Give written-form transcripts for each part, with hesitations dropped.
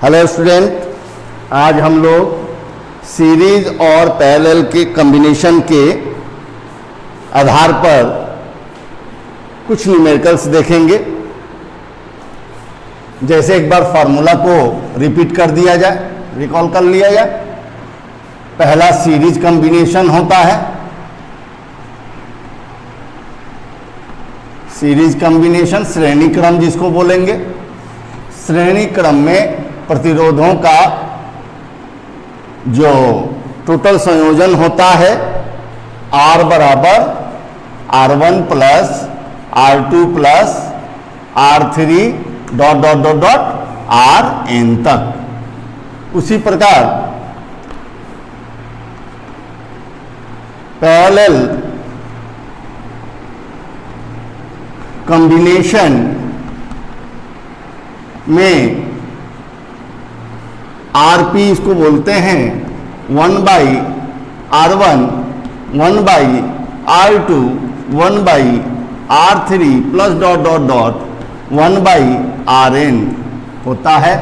Hello student, आज हम लोग सीरीज और पैरेलल के कॉम्बिनेशन के आधार पर कुछ न्यूमेरिकल्स देखेंगे। जैसे एक बार फार्मूला को रिपीट कर दिया जाए, रिकॉल कर लिया जाए। पहला सीरीज कॉम्बिनेशन होता है। सीरीज कॉम्बिनेशन श्रेणी क्रम जिसको बोलेंगे। श्रेणी क्रम में प्रतिरोधों का जो टोटल संयोजन होता है R बराबर R1 plus R2 plus R3 dot dot dot dot Rn तक। उसी प्रकार पैरेलल कॉम्बिनेशन में Rp इसको बोलते हैं 1/R1 1/R2 1/R3 plus dot dot dot 1/Rn होता है।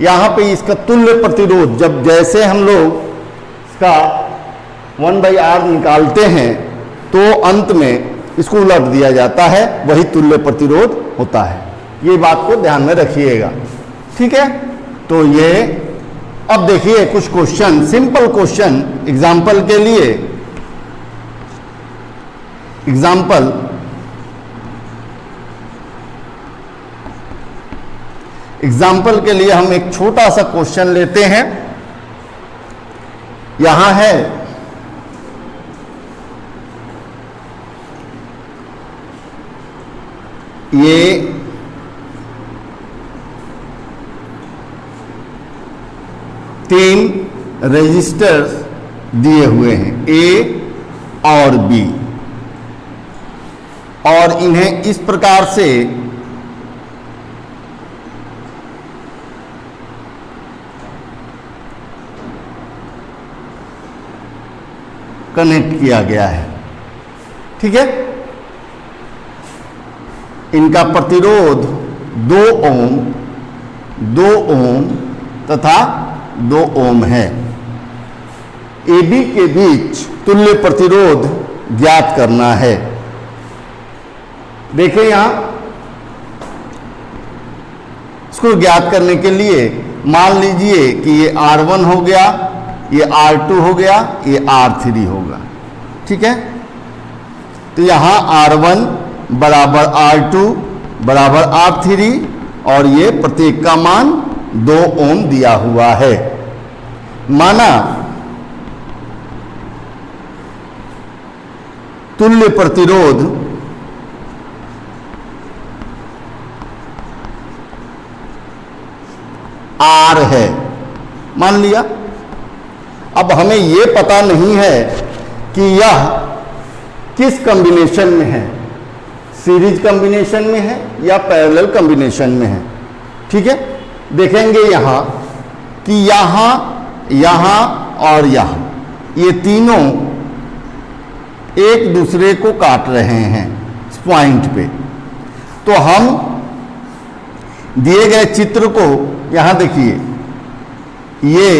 यहाँ पे इसका तुल्य प्रतिरोध जब जैसे हम लोग इसका 1/R निकालते हैं तो अंत में इसको उलट दिया जाता है, वही तुल्य प्रतिरोध होता है। ये बात को ध्यान में रखिएगा, ठीक है। तो ये अब देखिए कुछ क्वेश्चन, सिंपल क्वेश्चन एग्जाम्पल के लिए। एग्जाम्पल के लिए हम एक छोटा सा क्वेश्चन लेते हैं। यहां है ये तीन रेजिस्टर्स दिए हुए हैं A और B, और इन्हें इस प्रकार से कनेक्ट किया गया है, ठीक है। इनका प्रतिरोध 2 ओम तथा 2 ओम है। AB के बीच तुल्य प्रतिरोध ज्ञात करना है। देखिए यहां इसको ज्ञात करने के लिए मान लीजिए कि ये R1 हो गया, ये R2 हो गया, ये R3 होगा, ठीक है। तो यहां R1 बराबर R2 बराबर R3 और ये प्रत्येक का मान 2 ओम दिया हुआ है। माना तुल्य प्रतिरोध R है, मान लिया। अब हमें यह पता नहीं है कि यह किस कॉम्बिनेशन में है, सीरीज कॉम्बिनेशन में है या पैरेलल कॉम्बिनेशन में है, ठीक है। देखेंगे यहां कि यहां और यहां ये तीनों एक दूसरे को काट रहे हैं इस पॉइंट पे। तो हम दिए गए चित्र को यहां देखिए, ये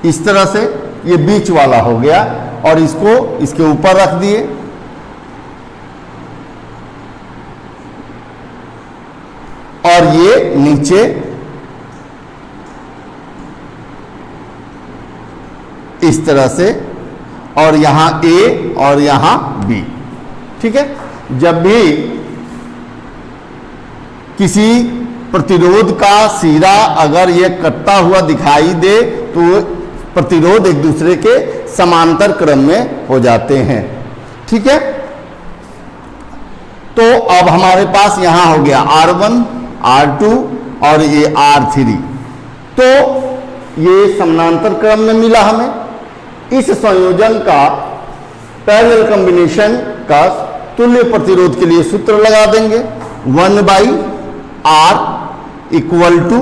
इस तरह से ये बीच वाला हो गया और इसको इसके ऊपर रख दिए, और ये नीचे इस तरह से, और यहां A और यहां B, ठीक है। जब भी किसी प्रतिरोध का सिरा अगर ये कटता हुआ दिखाई दे तो प्रतिरोध एक दूसरे के समांतर क्रम में हो जाते हैं, ठीक है। तो अब हमारे पास यहां हो गया R1 R2 और ये R3, तो ये समानांतर क्रम में मिला हमें। इस संयोजन का पैरेलल कॉम्बिनेशन का तुल्य प्रतिरोध के लिए सूत्र लगा देंगे। 1/R equal to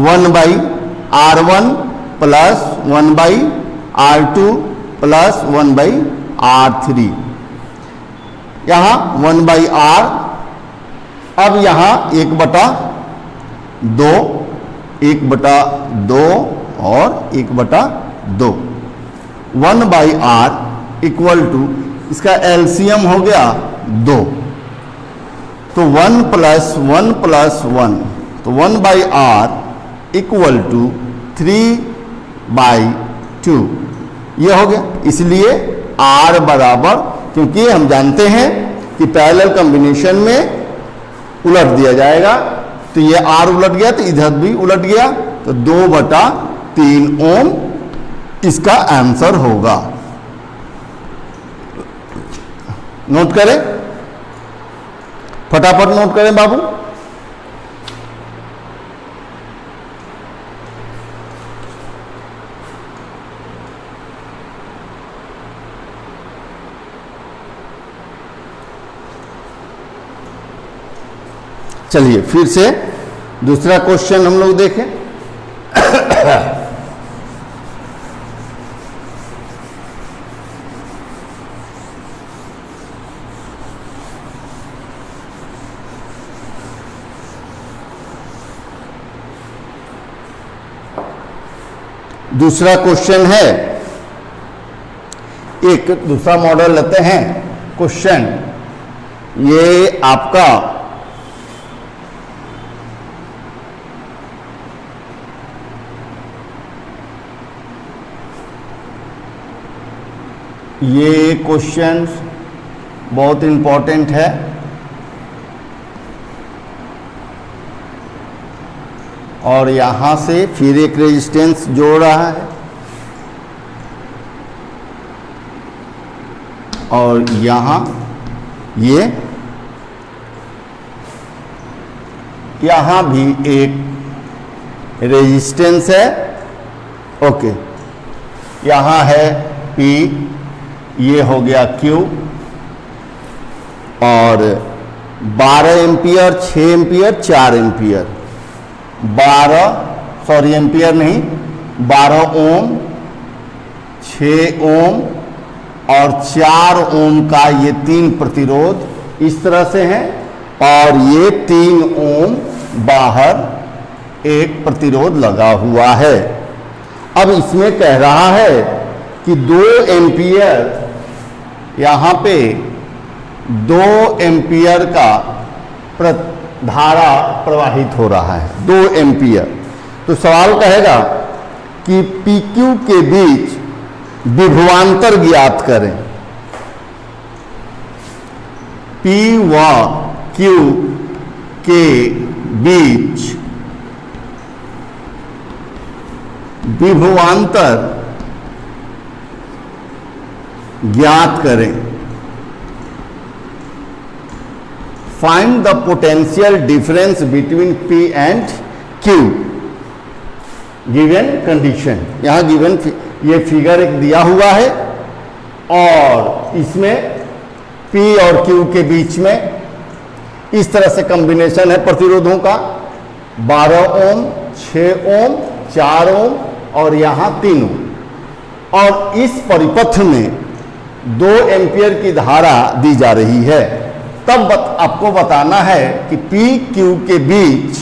1/R1 plus 1/R2 plus 1/R3। यहां 1/R, अब यहां 1/R 2, 1/2 और 1/2। 1/r इक्वल टू, इसका एलसीएम हो गया 2, तो 1 + 1 + 1, तो 1/r इक्वल टू 3/2 ये हो गया। इसलिए r बराबर, क्योंकि हम जानते हैं कि पैरेलल कॉम्बिनेशन में उलट दिया जाएगा, तो ये r उलट गया तो इधर भी उलट गया, तो 2/3 ओम इसका आंसर होगा। नोट करें, फटाफट नोट करें बाबू। चलिए फिर से दूसरा क्वेश्चन हम लोग देखें। दूसरा क्वेश्चन है, एक दूसरा मॉडल लेते हैं क्वेश्चन। ये आपका ये क्वेश्चन बहुत इंपॉर्टेंट है, और यहां से फिर एक रेजिस्टेंस जोड़ रहा है, और यहां यहां भी एक रेजिस्टेंस है। ओके, यहां है P, ये हो गया Q, और 12 एम्पियर, 6 एम्पियर, 4 एम्पियर, 12 एम्पियर नहीं, 12 ओम, 6 ओम और 4 ओम का ये 3 प्रतिरोध इस तरह से हैं, और ये 3 ओम बाहर एक प्रतिरोध लगा हुआ है। अब इसमें कह रहा है कि 2 एम्पियर, यहां पे 2 एम्पियर का धारा प्रवाहित हो रहा है, 2 एम्पियर। तो सवाल कहेगा कि PQ के बीच विभवांतर ज्ञात करें। P व Q के बीच विभवांतर ज्ञात करें। Find the potential difference between P and Q given condition. यहां गिवन ये फिगर एक दिया हुआ है, और इसमें P और Q के बीच में इस तरह से कॉम्बिनेशन है प्रतिरोधों का, 12 ओम, 6 ओम, 4 ओम और यहां 3 ओम, और इस परिपथ में 2 एम्पियर की धारा दी जा रही है। तब आपको बताना है कि P Q के बीच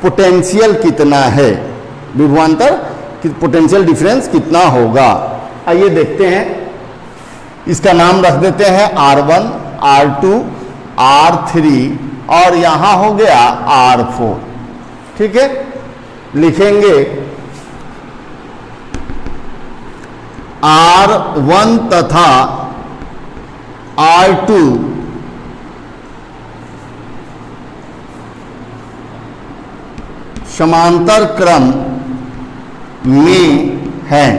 पोटेंशियल कितना है, विभवांतर पोटेंशियल डिफरेंस कितना होगा। आइए देखते हैं, इसका नाम रख देते हैं R1, R2, R3 और यहां हो गया R4। ठीक है, लिखेंगे R1 तथा R2 समांतर क्रम में हैं,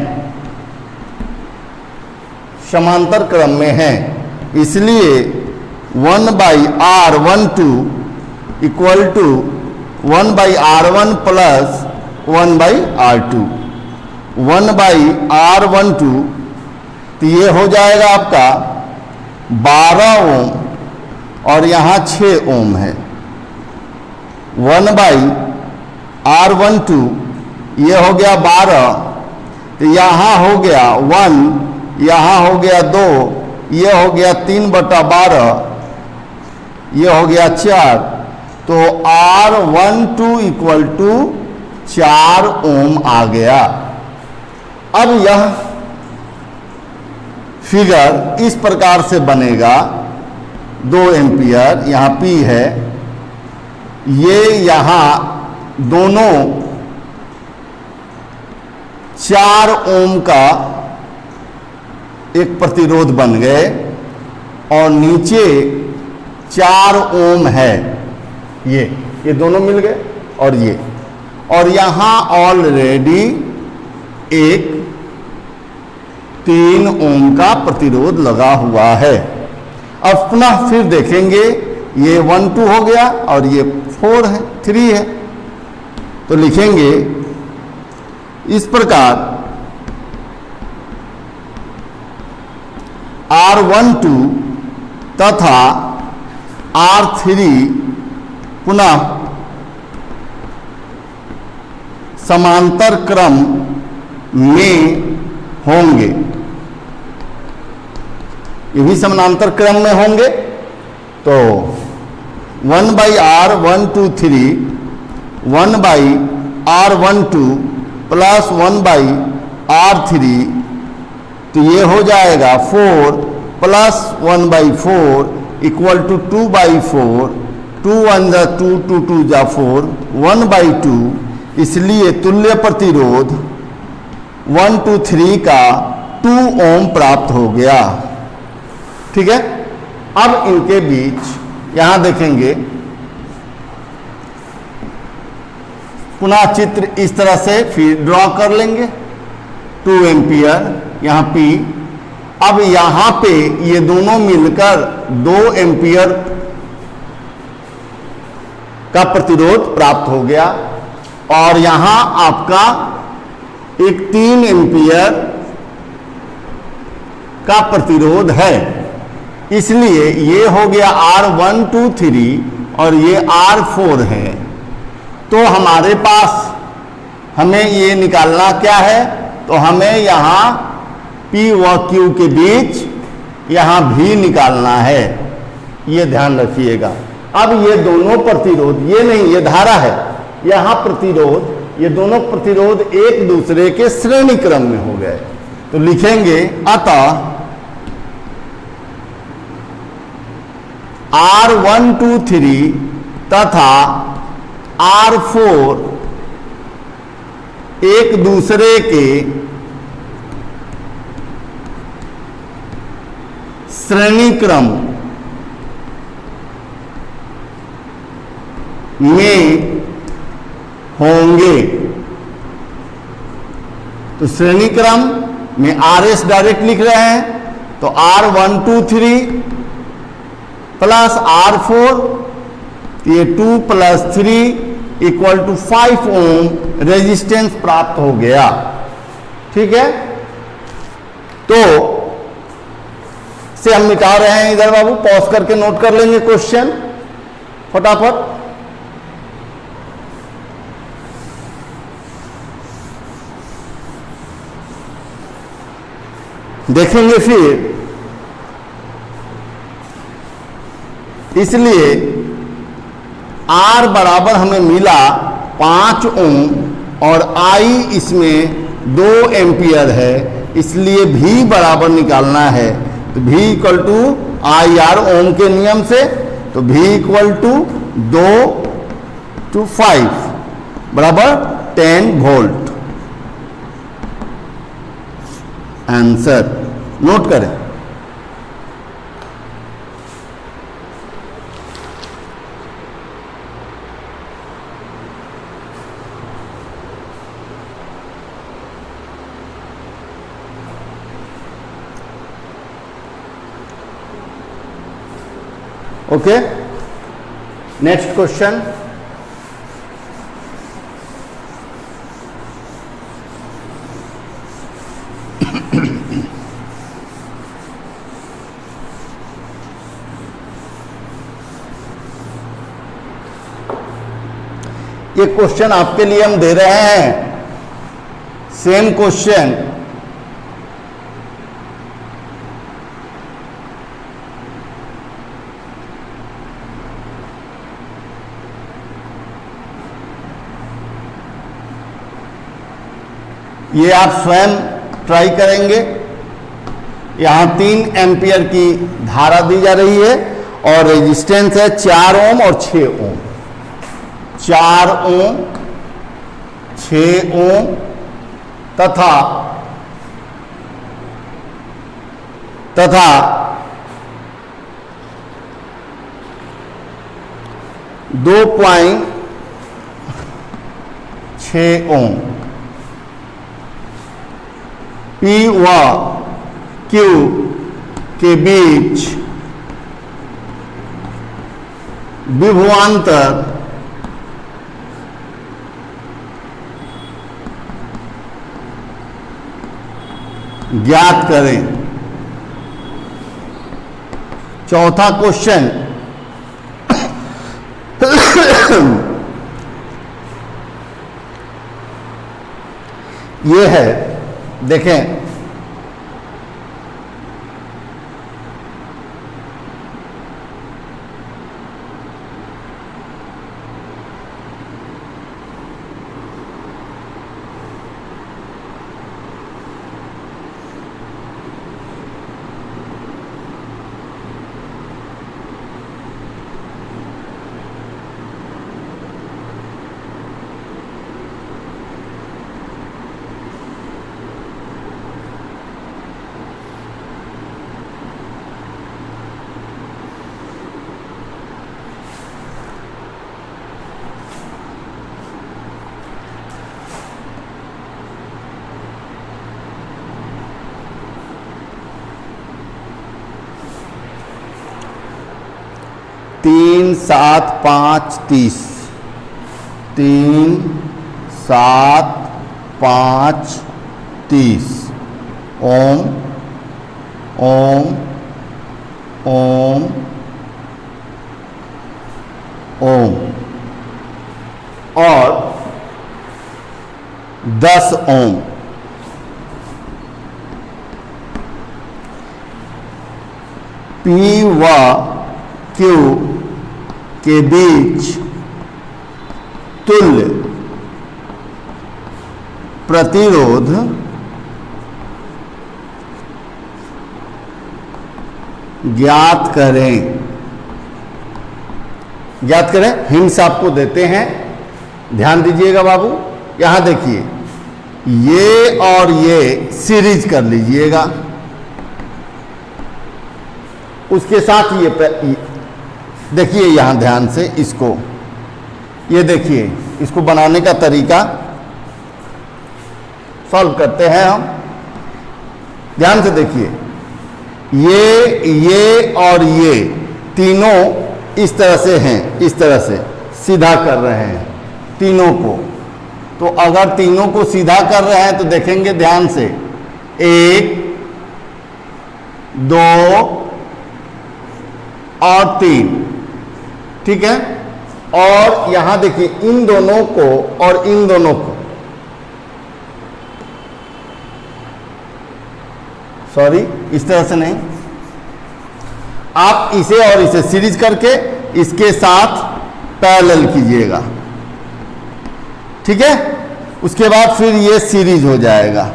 समांतर क्रम में हैं, इसलिए 1/R12 equal to 1/R1 plus 1/R2। 1/R12 तो ये हो जाएगा आपका 12 ओम और यहाँ 6 ओम है। 1/R12 ये हो गया 12, तो यहाँ हो गया 1, यहाँ हो गया 2, ये हो गया 3/12, ये हो गया 4, तो R12 इक्वल टू 4 ओम आ गया। अब यह फिगर इस प्रकार से बनेगा, 2 एम्पियर यहाँ P है, ये यहाँ दोनों 4 ओम का एक प्रतिरोध बन गए और नीचे 4 ओम है, ये दोनों मिल गए और यहाँ ऑलरेडी एक 3 ओम का प्रतिरोध लगा हुआ है। अब पुनः फिर देखेंगे, ये 1 2 हो गया और ये 4 है, 3 है, तो लिखेंगे इस प्रकार R12 तथा R3 पुनः समांतर क्रम में होंगे, ये भी समानांतर क्रम में होंगे। तो 1/R 1 2 3 1/R12 प्लस 1/R3, तो ये हो जाएगा 4 प्लस 1/4 इक्वल टू 2/4, 2 1 जा 2, 2 2 जा 4, 1/2, इसलिए तुल्य प्रतिरोध 1 2 3 का 2 ओम प्राप्त हो गया। ठीक है, अब इनके बीच यहां देखेंगे, पुनः चित्र इस तरह से फिर ड्रॉ कर लेंगे, 2 एम्पियर यहाँ P। अब यहाँ पे ये दोनों मिलकर 2 एम्पियर का प्रतिरोध प्राप्त हो गया और यहाँ आपका एक 3 एम्पियर का प्रतिरोध है, इसलिए ये हो गया R1 2 3 और ये R4 है। तो हमारे पास हमें ये निकालना क्या है, तो हमें यहाँ P व Q के बीच यहाँ भी निकालना है, ये ध्यान रखिएगा। अब ये दोनों प्रतिरोध, ये नहीं, ये धारा है, यहाँ प्रतिरोध, ये दोनों प्रतिरोध एक दूसरे के श्रेणी क्रम में हो गए। तो लिखेंगे अतः R1 2 3 तथा R4 एक दूसरे के श्रेणी क्रम में होंगे। तो श्रेणी क्रम में RS डायरेक्ट लिख रहे हैं, तो R1 2 3 प्लस R4, ये 2 plus 3 equal to 5 ohm resistance प्राप्त हो गया। ठीक है, तो से हम मिटा रहे हैं इधर, बाबू पॉज करके नोट कर लेंगे क्वेश्चन फटाफट। देखेंगे फिर, इसलिए R बराबर हमें मिला 5 ओम और I इसमें 2 एम्पियर है, इसलिए V बराबर निकालना है। तो V इक्वल टू IR ओम के नियम से, तो V इक्वल टू 2 to 5 बराबर 10 वोल्ट। आंसर नोट करें। Okay, next question. ये क्वेश्चन आपके लिए हम दे रहे हैं, सेम क्वेश्चन ये आप स्वयं ट्राई करेंगे। यहाँ 3 एम्पियर की धारा दी जा रही है और रेजिस्टेंस है 4 ओम और 6 ओम। 4 ओम, 6 ओम तथा 2.6 ओम। P व Q के बीच विभवांतर ज्ञात करें। चौथा क्वेश्चन ये है, देखें तीन 7 5 30, 3 7 5 30 ओम ओम ओम ओम और 10 ओम। P व Q के बीच तुल्य प्रतिरोध ज्ञात करें। ज्ञात करें, हिंट्स आपको देते हैं, ध्यान दीजिएगा बाबू। यहां देखिए, ये और ये सीरीज कर लीजिएगा, उसके साथ ये देखिए यहां ध्यान से इसको, ये देखिए इसको बनाने का तरीका सॉल्व करते हैं हम। ध्यान से देखिए, ये और ये तीनों इस तरह से हैं, इस तरह से सीधा कर रहे हैं तीनों को। तो अगर तीनों को सीधा कर रहे हैं तो देखेंगे ध्यान से, 1 2 और 3, ठीक है। और यहां देखिए इन दोनों को और इन दोनों को, सॉरी इस तरह से नहीं, आप इसे और इसे सीरीज करके इसके साथ पैरेलल कीजिएगा, ठीक है। उसके बाद फिर ये सीरीज हो जाएगा,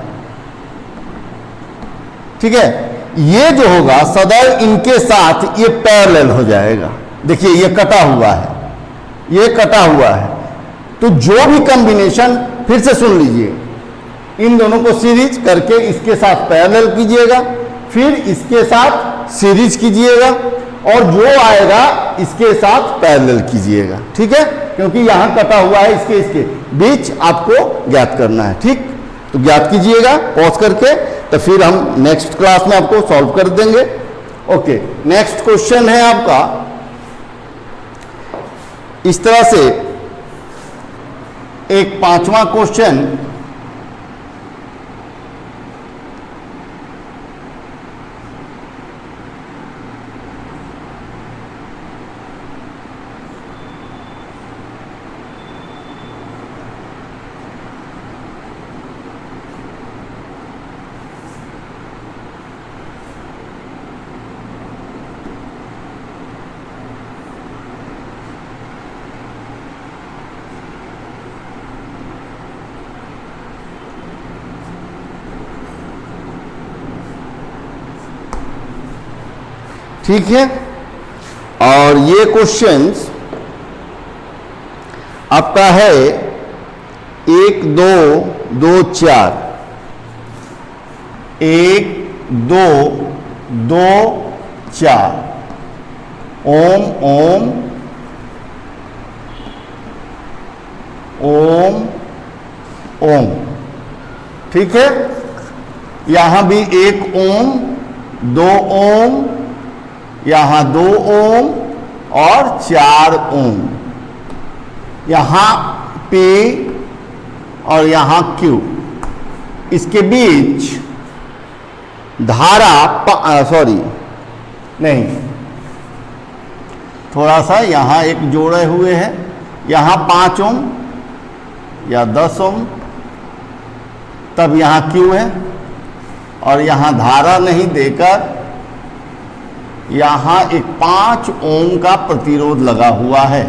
ठीक है। ये जो होगा सदैव इनके साथ ये पैरेलल हो जाएगा। देखिए ये कटा हुआ है, ये कटा हुआ है, तो जो भी कॉम्बिनेशन, फिर से सुन लीजिए, इन दोनों को सीरीज करके इसके साथ पैरेलल कीजिएगा, फिर इसके साथ सीरीज कीजिएगा और जो आएगा इसके साथ पैरेलल कीजिएगा, ठीक है। क्योंकि यहां कटा हुआ है, इसके बीच आपको ज्ञात करना है, ठीक। तो ज्ञात कीजिएगा पॉज करके, तो फिर हम नेक्स्ट क्लास में आपको सॉल्व कर देंगे। ओके, नेक्स्ट क्वेश्चन है आपका इस तरह से, एक 5वां क्वेश्चन, ठीक है। और ये क्वेश्चंस आपका है 1 2 2 4, 1 2 2 4, ओम ओम ओम ओम, ठीक है। यहां भी 1 ओम, 2 ओम, यहां 2 ओम और 4 ओम, यहां P और यहां Q, इसके बीच धारा नहीं, थोड़ा सा यहां एक जोड़े हुए हैं, यहां 5 ओम या 10 ओम, तब यहां Q है, और यहां धारा नहीं देकर यहां एक 5 ओम का प्रतिरोध लगा हुआ है,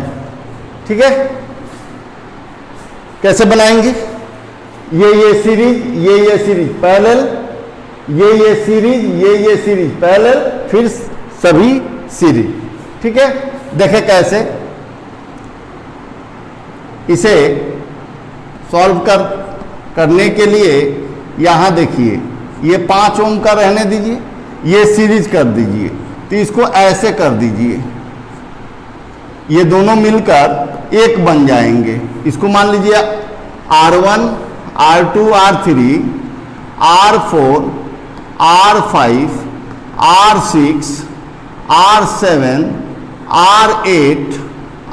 ठीक है। कैसे बनाएंगे? ये सीरीज, ये सीरीज पैरेलल, ये सीरीज, ये सीरीज पैरेलल, फिर सभी सीरीज, ठीक है। देखें कैसे इसे सॉल्व करने के लिए, यहां देखिए ये 5 ओम का रहने दीजिए, ये सीरीज कर दीजिए, तो इसको ऐसे कर दीजिए, ये दोनों मिलकर एक बन जाएंगे। इसको मान लीजिए R1 R2 R3 R4 R5 R6 R7 R8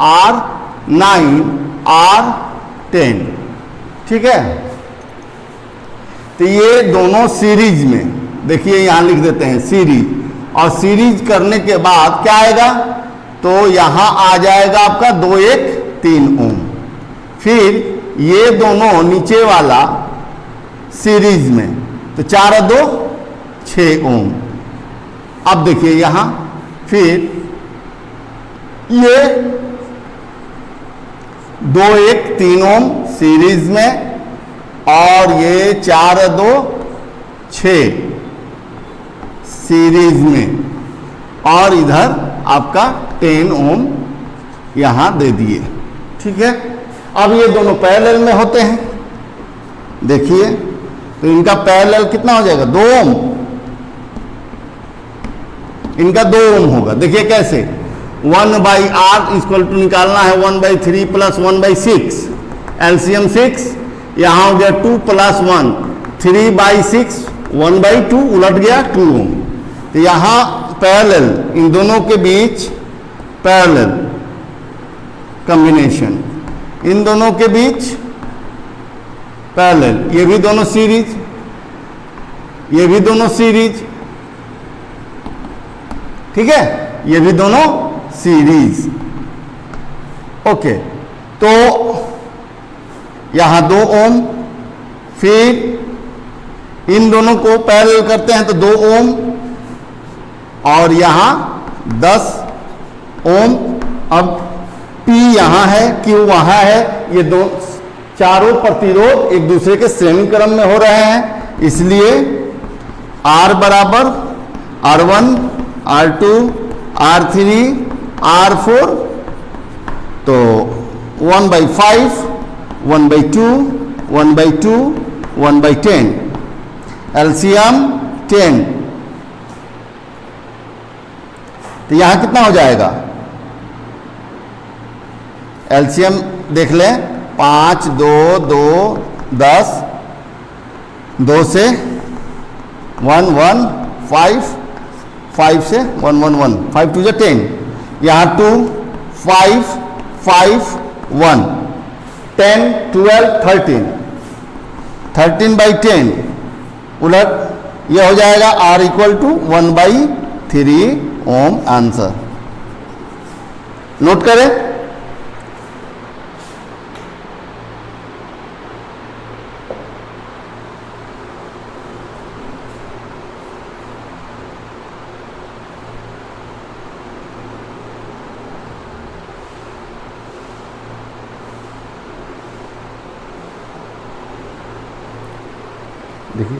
R9 R10, ठीक है। तो ये दोनों सीरीज में, देखिए यहां लिख देते हैं सीरीज, और सीरीज करने के बाद क्या आएगा, तो यहां आ जाएगा आपका 2 1 3 ओम, फिर ये दोनों नीचे वाला सीरीज में, तो 4 और 2 6 ओम। अब देखिए यहां फिर ये 2 1 3 ओम सीरीज में, और ये 4 और 2 6 सीरीज में, और इधर आपका 10 ओम यहां दे दिए, ठीक है। अब ये दोनों पैरेलल में होते हैं, देखिए तो इनका पैरेलल कितना हो जाएगा, 2 ओम, इनका 2 ओम होगा। देखिए कैसे, 1/R इक्वल टू निकालना है 1/3 प्लस 1/6, एलसीएम 6, यहां हो गया 2 + 1, 3/6 1/2, उलट गया 2 ओम। तो यहां पैरेलल, इन दोनों के बीच पैरेलल कॉम्बिनेशन, इन दोनों के बीच पैरेलल, ये भी दोनों सीरीज, ये भी दोनों सीरीज, ठीक है, ये भी दोनों सीरीज, ओके। तो यहां 2 ओम, फिर इन दोनों को पैरेलल करते हैं तो 2 ओम, और यहां 10 ओम। अब P यहां है, Q वहां है, ये दो चारों प्रतिरोध एक दूसरे के श्रेणी क्रम में हो रहे हैं, इसलिए R बराबर R1 R2 R3 R4, तो 1/5 1/2 1/2 1/10, एलसीएम 10, तो यहां कितना हो जाएगा, एलसीएम देख लें, 5 2 2 10, 2 से 1 1 5, 5 से 1 1 1, 5 2 10, यहाँ 2 5 5 1, 10 12 13, 13/10, उलट यह हो जाएगा R = 1/3 ओम, आंसर नोट करें। देखिए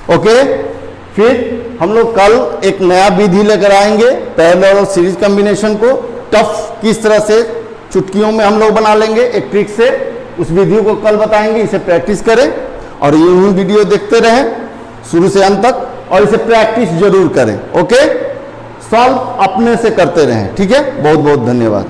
ओके, फिर हम लोग कल एक नया विधि लेकर आएंगे, पैरेलल और सीरीज कॉम्बिनेशन को टफ किस तरह से चुटकियों में हम लोग बना लेंगे एक ट्रिक से, उस विधि को कल बताएंगे। इसे प्रैक्टिस करें और यूं वीडियो देखते रहें शुरू से अंत तक, और इसे प्रैक्टिस जरूर करें। ओके, सॉल्व अपने से करते रहें। ठीक है, बहुत बहुत धन्यवाद।